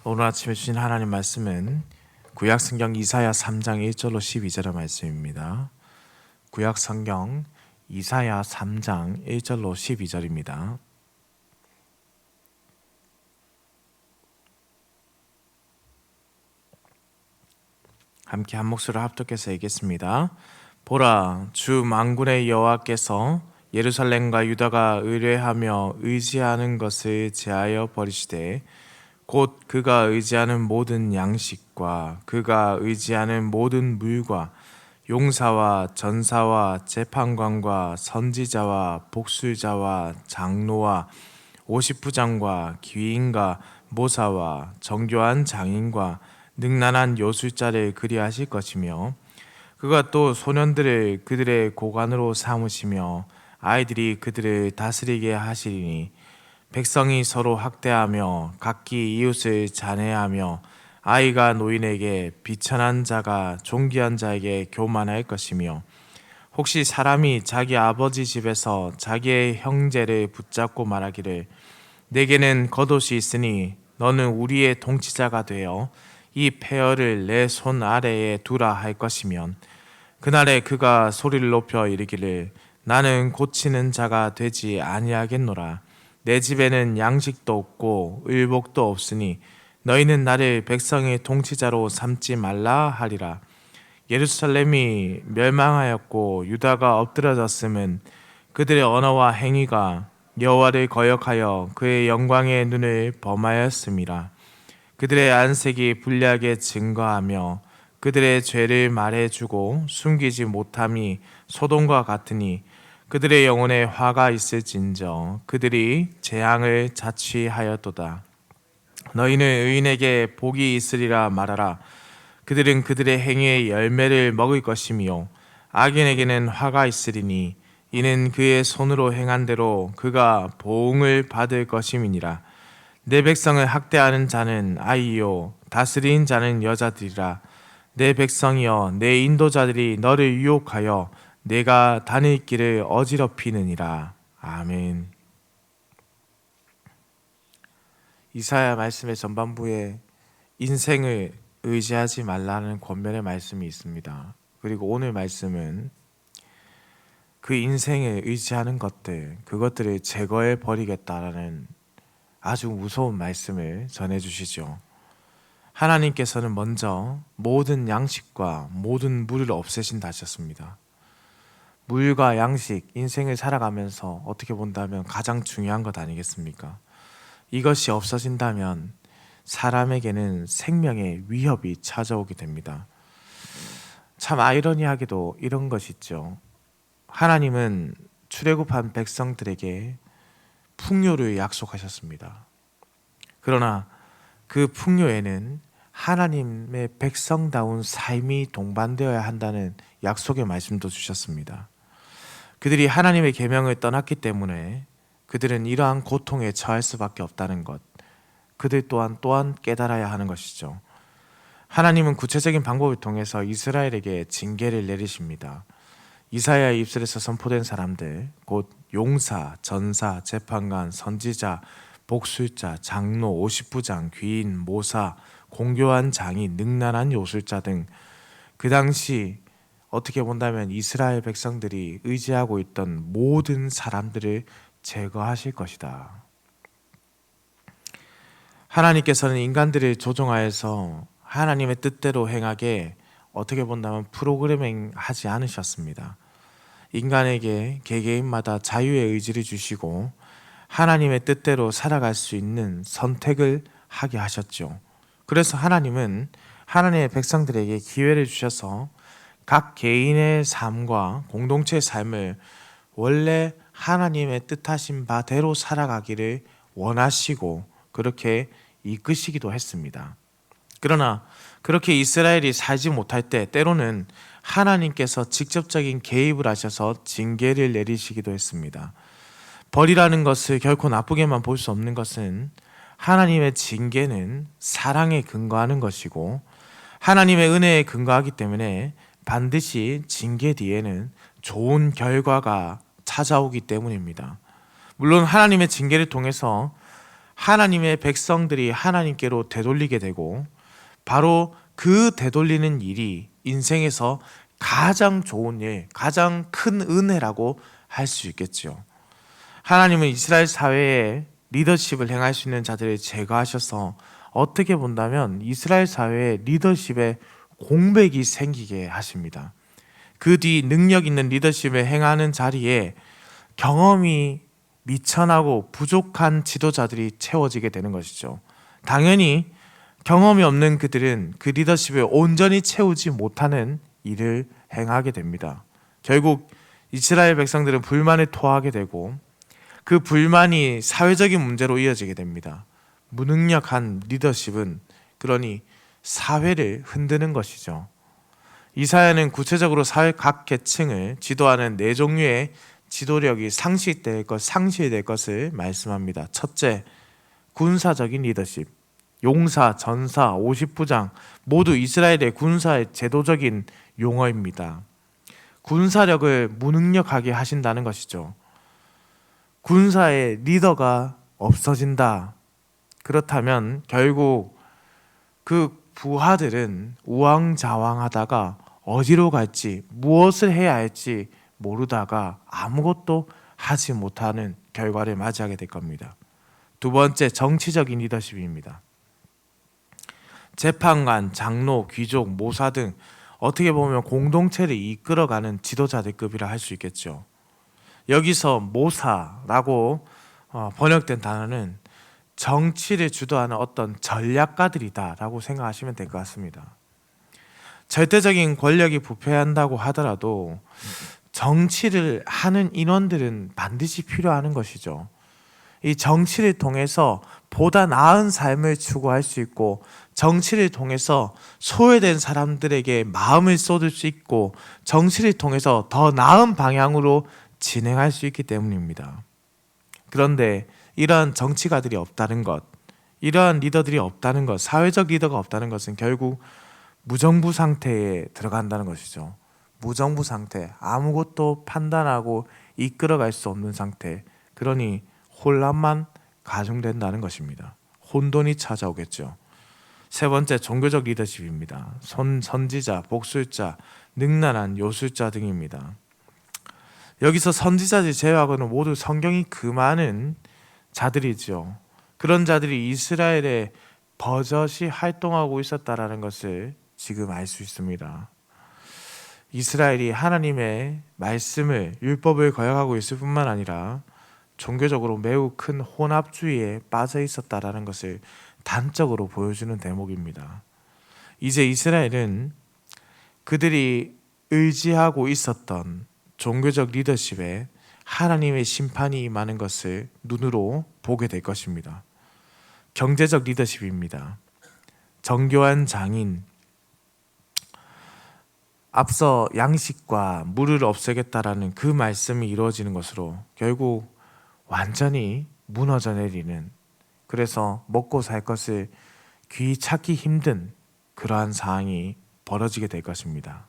오늘 아침에 주신 하나님 말씀은 구약성경 이사야 3장 1절로 12절의 말씀입니다. 구약성경 이사야 3장 1절로 12절입니다. 함께 한 목소리로 합독해서 읽겠습니다. 보라, 주 만군의 여호와께서 예루살렘과 유다가 의뢰하며 의지하는 것을 제하여 버리시되 곧 그가 의지하는 모든 양식과 그가 의지하는 모든 물과 용사와 전사와 재판관과 선지자와 복술자와 장로와 50부장과 귀인과 모사와 정교한 장인과 능란한 요술자를 그리하실 것이며 그가 또 소년들을 그들의 고관으로 삼으시며 아이들이 그들을 다스리게 하시리니 백성이 서로 학대하며 각기 이웃을 잔해하며 아이가 노인에게 비천한 자가 존귀한 자에게 교만할 것이며 혹시 사람이 자기 아버지 집에서 자기의 형제를 붙잡고 말하기를 내게는 겉옷이 있으니 너는 우리의 통치자가 되어 이 폐허를 내 손 아래에 두라 할 것이면 그날에 그가 소리를 높여 이르기를 나는 고치는 자가 되지 아니하겠노라. 내 집에는 양식도 없고 의복도 없으니 너희는 나를 백성의 통치자로 삼지 말라 하리라. 예루살렘이 멸망하였고 유다가 엎드러졌음은 그들의 언어와 행위가 여호와를 거역하여 그의 영광의 눈을 범하였음이라. 그들의 안색이 불리하게 증거하며 그들의 죄를 말해주고 숨기지 못함이 소돔과 같으니 그들의 영혼에 화가 있을진저 그들이 재앙을 자취하였도다. 너희는 의인에게 복이 있으리라 말하라. 그들은 그들의 행위의 열매를 먹을 것이며 악인에게는 화가 있으리니 이는 그의 손으로 행한 대로 그가 보응을 받을 것임이니라. 내 백성을 학대하는 자는 아이요 다스리는 자는 여자들이라. 내 백성이여 내 인도자들이 너를 유혹하여 내가 다닐 길을 어지럽히느니라. 아멘. 이사야 말씀의 전반부에 인생을 의지하지 말라는 권면의 말씀이 있습니다. 그리고 오늘 말씀은 그 인생을 의지하는 것들, 그것들을 제거해 버리겠다라는 아주 무서운 말씀을 전해주시죠. 하나님께서는 먼저 모든 양식과 모든 물을 없애신다 하셨습니다. 물과 양식, 인생을 살아가면서 어떻게 본다면 가장 중요한 것 아니겠습니까? 이것이 없어진다면 사람에게는 생명의 위협이 찾아오게 됩니다. 참 아이러니하게도 이런 것이 있죠. 하나님은 출애굽한 백성들에게 풍요를 약속하셨습니다. 그러나 그 풍요에는 하나님의 백성다운 삶이 동반되어야 한다는 약속의 말씀도 주셨습니다. 그들이 하나님의 계명을 떠났기 때문에 그들은 이러한 고통에 처할 수밖에 없다는 것, 그들 또한 깨달아야 하는 것이죠. 하나님은 구체적인 방법을 통해서 이스라엘에게 징계를 내리십니다. 이사야의 입술에서 선포된 사람들, 곧 용사, 전사, 재판관, 선지자, 복술자, 장로, 50부장, 귀인, 모사, 공교한 장인, 능란한 요술자 등 그 당시 어떻게 본다면 이스라엘 백성들이 의지하고 있던 모든 사람들을 제거하실 것이다. 하나님께서는 인간들을 조종하여서 하나님의 뜻대로 행하게 어떻게 본다면 프로그래밍 하지 않으셨습니다. 인간에게 개개인마다 자유의 의지를 주시고 하나님의 뜻대로 살아갈 수 있는 선택을 하게 하셨죠. 그래서 하나님은 하나님의 백성들에게 기회를 주셔서 각 개인의 삶과 공동체의 삶을 원래 하나님의 뜻하신 바대로 살아가기를 원하시고 그렇게 이끄시기도 했습니다. 그러나 그렇게 이스라엘이 살지 못할 때 때로는 하나님께서 직접적인 개입을 하셔서 징계를 내리시기도 했습니다. 벌이라는 것을 결코 나쁘게만 볼 수 없는 것은 하나님의 징계는 사랑에 근거하는 것이고 하나님의 은혜에 근거하기 때문에 반드시 징계 뒤에는 좋은 결과가 찾아오기 때문입니다. 물론 하나님의 징계를 통해서 하나님의 백성들이 하나님께로 되돌리게 되고, 바로 그 되돌리는 일이 인생에서 가장 좋은 일, 가장 큰 은혜라고 할 수 있겠죠. 하나님은 이스라엘 사회에 리더십을 행할 수 있는 자들을 제거하셔서 어떻게 본다면 이스라엘 사회에 리더십에 공백이 생기게 하십니다. 그 뒤 능력 있는 리더십을 행하는 자리에 경험이 미천하고 부족한 지도자들이 채워지게 되는 것이죠. 당연히 경험이 없는 그들은 그 리더십을 온전히 채우지 못하는 일을 행하게 됩니다. 결국 이스라엘 백성들은 불만을 토하게 되고, 그 불만이 사회적인 문제로 이어지게 됩니다. 무능력한 리더십은 그러니 사회를 흔드는 것이죠. 이사야는 구체적으로 사회 각 계층을 지도하는 네 종류의 지도력이 상실될 것을 말씀합니다. 첫째, 군사적인 리더십. 용사, 전사, 50부장 모두 이스라엘의 군사의 제도적인 용어입니다. 군사력을 무능력하게 하신다는 것이죠. 군사의 리더가 없어진다. 그렇다면 결국 그 부하들은 우왕좌왕하다가 어디로 갈지, 무엇을 해야 할지 모르다가 아무것도 하지 못하는 결과를 맞이하게 될 겁니다. 두 번째, 정치적인 리더십입니다. 재판관, 장로, 귀족, 모사 등 어떻게 보면 공동체를 이끌어가는 지도자들급이라 할 수 있겠죠. 여기서 모사라고 번역된 단어는 정치를 주도하는 어떤 전략가들이다라고 생각하시면 될 것 같습니다. 절대적인 권력이 부패한다고 하더라도 정치를 하는 인원들은 반드시 필요한 것이죠. 이 정치를 통해서 보다 나은 삶을 추구할 수 있고, 정치를 통해서 소외된 사람들에게 마음을 쏟을 수 있고, 정치를 통해서 더 나은 방향으로 진행할 수 있기 때문입니다. 그런데 이러한 정치가들이 없다는 것, 이러한 리더들이 없다는 것, 사회적 리더가 없다는 것은 결국 무정부 상태에 들어간다는 것이죠. 무정부 상태, 아무것도 판단하고 이끌어갈 수 없는 상태, 그러니 혼란만 가중된다는 것입니다. 혼돈이 찾아오겠죠. 세 번째, 종교적 리더십입니다. 선지자, 복술자, 능란한 요술자 등입니다. 여기서 선지자들 제외하고는 모두 성경이 금하는 자들이죠. 그런 자들이 이스라엘에 버젓이 활동하고 있었다라는 것을 지금 알 수 있습니다. 이스라엘이 하나님의 말씀을, 율법을 거역하고 있을 뿐만 아니라 종교적으로 매우 큰 혼합주의에 빠져 있었다라는 것을 단적으로 보여주는 대목입니다. 이제 이스라엘은 그들이 의지하고 있었던 종교적 리더십에 하나님의 심판이 임하는 것을 눈으로 보게 될 것입니다. 경제적 리더십입니다. 정교한 장인, 앞서 양식과 물을 없애겠다라는 그 말씀이 이루어지는 것으로 결국 완전히 무너져 내리는, 그래서 먹고 살 것을 귀 찾기 힘든 그러한 상황이 벌어지게 될 것입니다.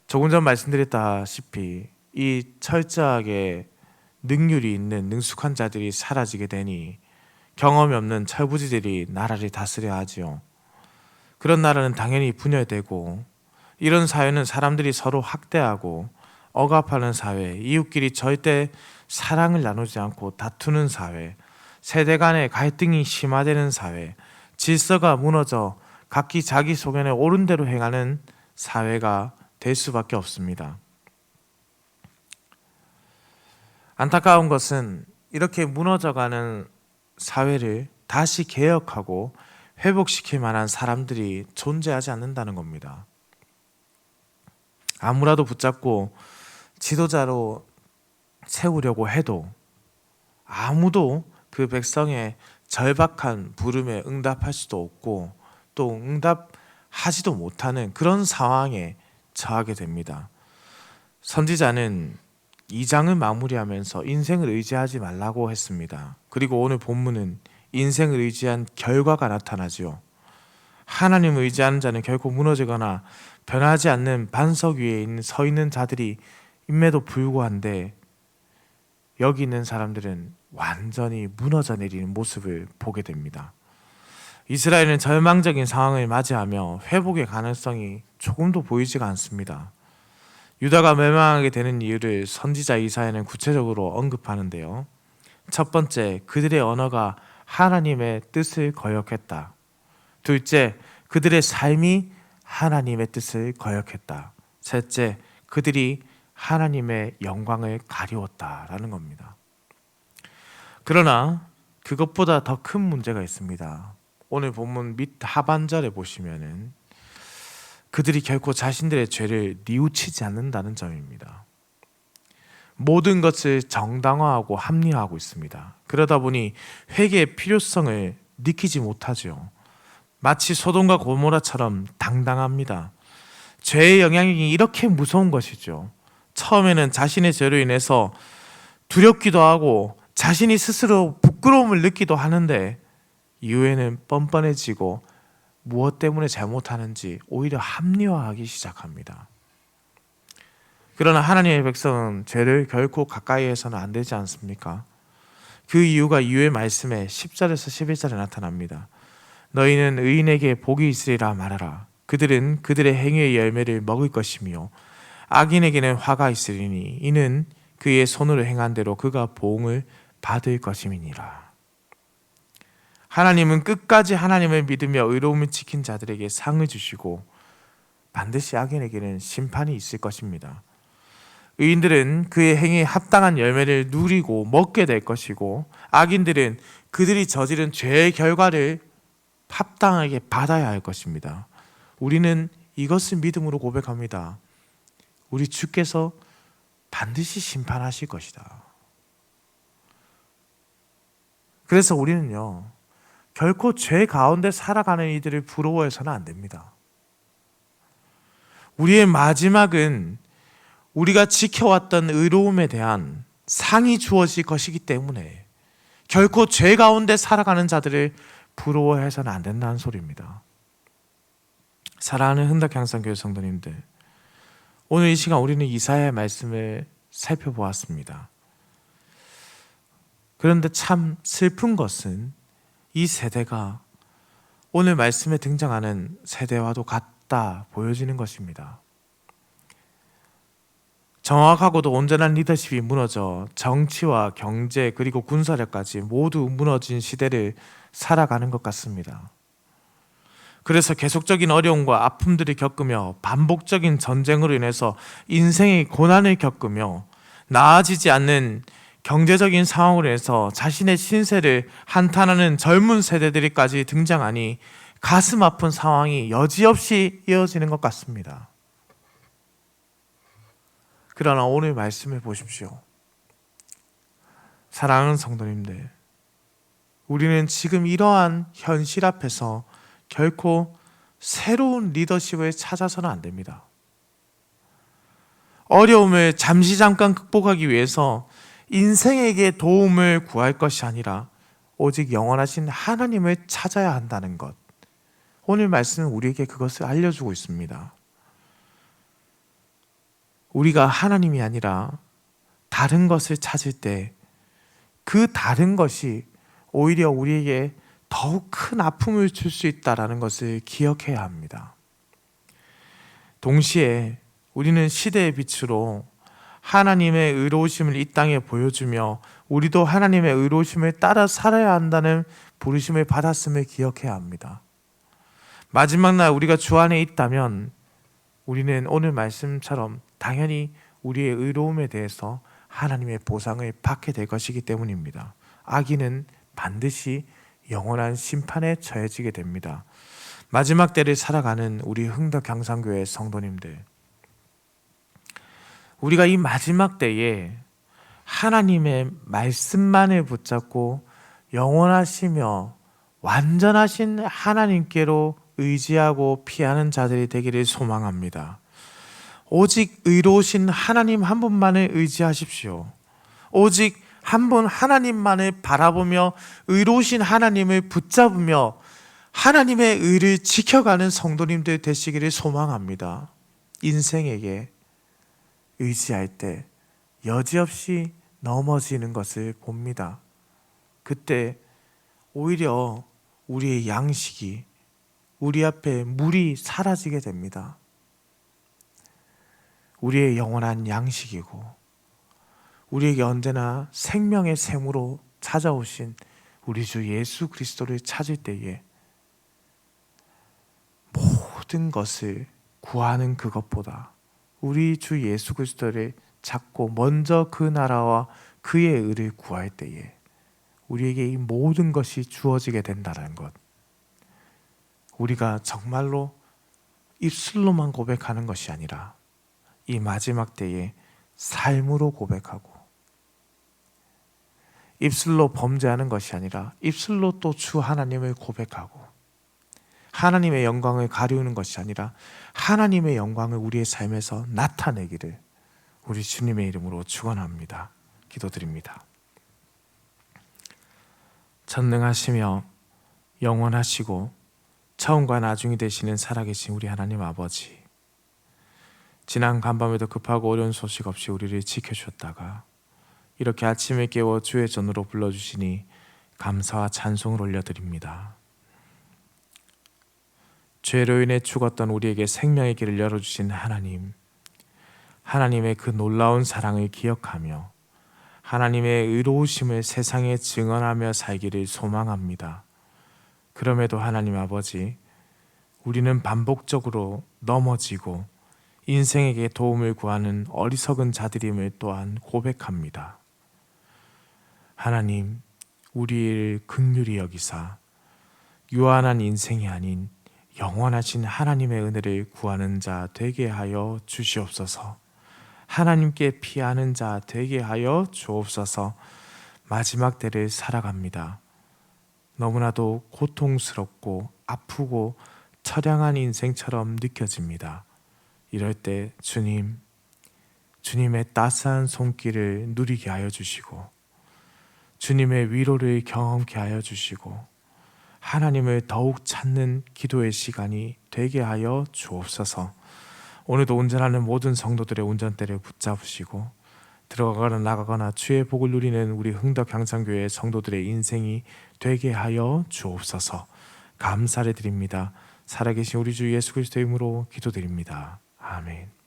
조금 전 말씀드렸다시피 이 철저하게 능률이 있는 능숙한 자들이 사라지게 되니 경험이 없는 철부지들이 나라를 다스려야 하지요. 그런 나라는 당연히 분열되고, 이런 사회는 사람들이 서로 학대하고 억압하는 사회, 이웃끼리 절대 사랑을 나누지 않고 다투는 사회, 세대 간의 갈등이 심화되는 사회, 질서가 무너져 각기 자기 소견에 옳은 대로 행하는 사회가 될 수밖에 없습니다. 안타까운 것은 이렇게 무너져가는 사회를 다시 개혁하고 회복시킬 만한 사람들이 존재하지 않는다는 겁니다. 아무라도 붙잡고 지도자로 세우려고 해도 아무도 그 백성의 절박한 부름에 응답할 수도 없고 또 응답하지도 못하는 그런 상황에 처하게 됩니다. 선지자는 2장을 마무리하면서 인생을 의지하지 말라고 했습니다. 그리고 오늘 본문은 인생을 의지한 결과가 나타나지요. 하나님을 의지하는 자는 결코 무너지거나 변하지 않는 반석 위에 서 있는 자들이 임에도 불구한데, 여기 있는 사람들은 완전히 무너져 내리는 모습을 보게 됩니다. 이스라엘은 절망적인 상황을 맞이하며 회복의 가능성이 조금도 보이지가 않습니다. 유다가 멸망하게 되는 이유를 선지자 이사야는 구체적으로 언급하는데요. 첫 번째, 그들의 언어가 하나님의 뜻을 거역했다. 둘째, 그들의 삶이 하나님의 뜻을 거역했다. 셋째, 그들이 하나님의 영광을 가리웠다라는 겁니다. 그러나 그것보다 더 큰 문제가 있습니다. 오늘 본문 밑 하반절에 보시면은 그들이 결코 자신들의 죄를 뉘우치지 않는다는 점입니다. 모든 것을 정당화하고 합리화하고 있습니다. 그러다 보니 회개의 필요성을 느끼지 못하죠. 마치 소돔과 고모라처럼 당당합니다. 죄의 영향이 이렇게 무서운 것이죠. 처음에는 자신의 죄로 인해서 두렵기도 하고 자신이 스스로 부끄러움을 느끼기도 하는데 이후에는 뻔뻔해지고 무엇 때문에 잘못하는지 오히려 합리화하기 시작합니다. 그러나 하나님의 백성은 죄를 결코 가까이 해서는 안 되지 않습니까? 그 이유가 이후의 말씀에 10절에서 11절에 나타납니다. 너희는 의인에게 복이 있으리라 말하라. 그들은 그들의 행위의 열매를 먹을 것이며 악인에게는 화가 있으리니 이는 그의 손으로 행한 대로 그가 보응을 받을 것임이니라. 하나님은 끝까지 하나님을 믿으며 의로움을 지킨 자들에게 상을 주시고 반드시 악인에게는 심판이 있을 것입니다. 의인들은 그의 행위에 합당한 열매를 누리고 먹게 될 것이고 악인들은 그들이 저지른 죄의 결과를 합당하게 받아야 할 것입니다. 우리는 이것을 믿음으로 고백합니다. 우리 주께서 반드시 심판하실 것이다. 그래서 우리는요, 결코 죄 가운데 살아가는 이들을 부러워해서는 안 됩니다. 우리의 마지막은 우리가 지켜왔던 의로움에 대한 상이 주어질 것이기 때문에 결코 죄 가운데 살아가는 자들을 부러워해서는 안 된다는 소리입니다. 사랑하는 흥덕향상교회 성도님들, 오늘 이 시간 우리는 이사야의 말씀을 살펴보았습니다. 그런데 참 슬픈 것은 이 세대가 오늘 말씀에 등장하는 세대와도 같다 보여지는 것입니다. 정확하고도 온전한 리더십이 무너져 정치와 경제 그리고 군사력까지 모두 무너진 시대를 살아가는 것 같습니다. 그래서 계속적인 어려움과 아픔들을 겪으며 반복적인 전쟁으로 인해서 인생의 고난을 겪으며 나아지지 않는 경제적인 상황으로 인해서 자신의 신세를 한탄하는 젊은 세대들이까지 등장하니 가슴 아픈 상황이 여지없이 이어지는 것 같습니다. 그러나 오늘 말씀을 보십시오. 사랑하는 성도님들, 우리는 지금 이러한 현실 앞에서 결코 새로운 리더십을 찾아서는 안 됩니다. 어려움을 잠깐 극복하기 위해서 인생에게 도움을 구할 것이 아니라 오직 영원하신 하나님을 찾아야 한다는 것. 오늘 말씀은 우리에게 그것을 알려주고 있습니다. 우리가 하나님이 아니라 다른 것을 찾을 때 그 다른 것이 오히려 우리에게 더욱 큰 아픔을 줄 수 있다는 것을 기억해야 합니다. 동시에 우리는 시대의 빛으로 하나님의 의로우심을 이 땅에 보여주며 우리도 하나님의 의로우심을 따라 살아야 한다는 부르심을 받았음을 기억해야 합니다. 마지막 날 우리가 주 안에 있다면 우리는 오늘 말씀처럼 당연히 우리의 의로움에 대해서 하나님의 보상을 받게 될 것이기 때문입니다. 악인은 반드시 영원한 심판에 처해지게 됩니다. 마지막 때를 살아가는 우리 흥덕향상교회 성도님들, 우리가 이 마지막 때에 하나님의 말씀만을 붙잡고 영원하시며 완전하신 하나님께로 의지하고 피하는 자들이 되기를 소망합니다. 오직 의로우신 하나님 한 분만을 의지하십시오. 오직 한 분 하나님만을 바라보며 의로우신 하나님을 붙잡으며 하나님의 의를 지켜가는 성도님들 되시기를 소망합니다. 인생에게 의지할 때 여지없이 넘어지는 것을 봅니다. 그때 오히려 우리의 양식이, 우리 앞에 물이 사라지게 됩니다. 우리의 영원한 양식이고 우리에게 언제나 생명의 샘으로 찾아오신 우리 주 예수 그리스도를 찾을 때에 모든 것을 구하는 그것보다 우리 주 예수 그리스도를 찾고 먼저 그 나라와 그의 의를 구할 때에 우리에게 이 모든 것이 주어지게 된다는 것, 우리가 정말로 입술로만 고백하는 것이 아니라 이 마지막 때에 삶으로 고백하고, 입술로 범죄하는 것이 아니라 입술로 또 주 하나님을 고백하고, 하나님의 영광을 가리우는 것이 아니라 하나님의 영광을 우리의 삶에서 나타내기를 우리 주님의 이름으로 축원합니다. 기도드립니다. 전능하시며 영원하시고 처음과 나중이 되시는 살아계신 우리 하나님 아버지, 지난 간밤에도 급하고 어려운 소식 없이 우리를 지켜주셨다가 이렇게 아침에 깨워 주의 전으로 불러주시니 감사와 찬송을 올려드립니다. 죄로 인해 죽었던 우리에게 생명의 길을 열어주신 하나님, 하나님의 그 놀라운 사랑을 기억하며 하나님의 의로우심을 세상에 증언하며 살기를 소망합니다. 그럼에도 하나님 아버지, 우리는 반복적으로 넘어지고 인생에게 도움을 구하는 어리석은 자들임을 또한 고백합니다. 하나님, 우리를 긍휼히 여기사 유한한 인생이 아닌 영원하신 하나님의 은혜를 구하는 자 되게 하여 주시옵소서. 하나님께 피하는 자 되게 하여 주옵소서. 마지막 때를 살아갑니다. 너무나도 고통스럽고 아프고 처량한 인생처럼 느껴집니다. 이럴 때 주님의 따스한 손길을 누리게 하여 주시고 주님의 위로를 경험케 하여 주시고 하나님을 더욱 찾는 기도의 시간이 되게 하여 주옵소서. 오늘도 운전하는 모든 성도들의 운전대를 붙잡으시고 들어가거나 나가거나 주의 복을 누리는 우리 흥덕 향상교회 성도들의 인생이 되게 하여 주옵소서. 감사를 드립니다. 살아계신 우리 주 예수 그리스도의 이름으로 기도드립니다. 아멘.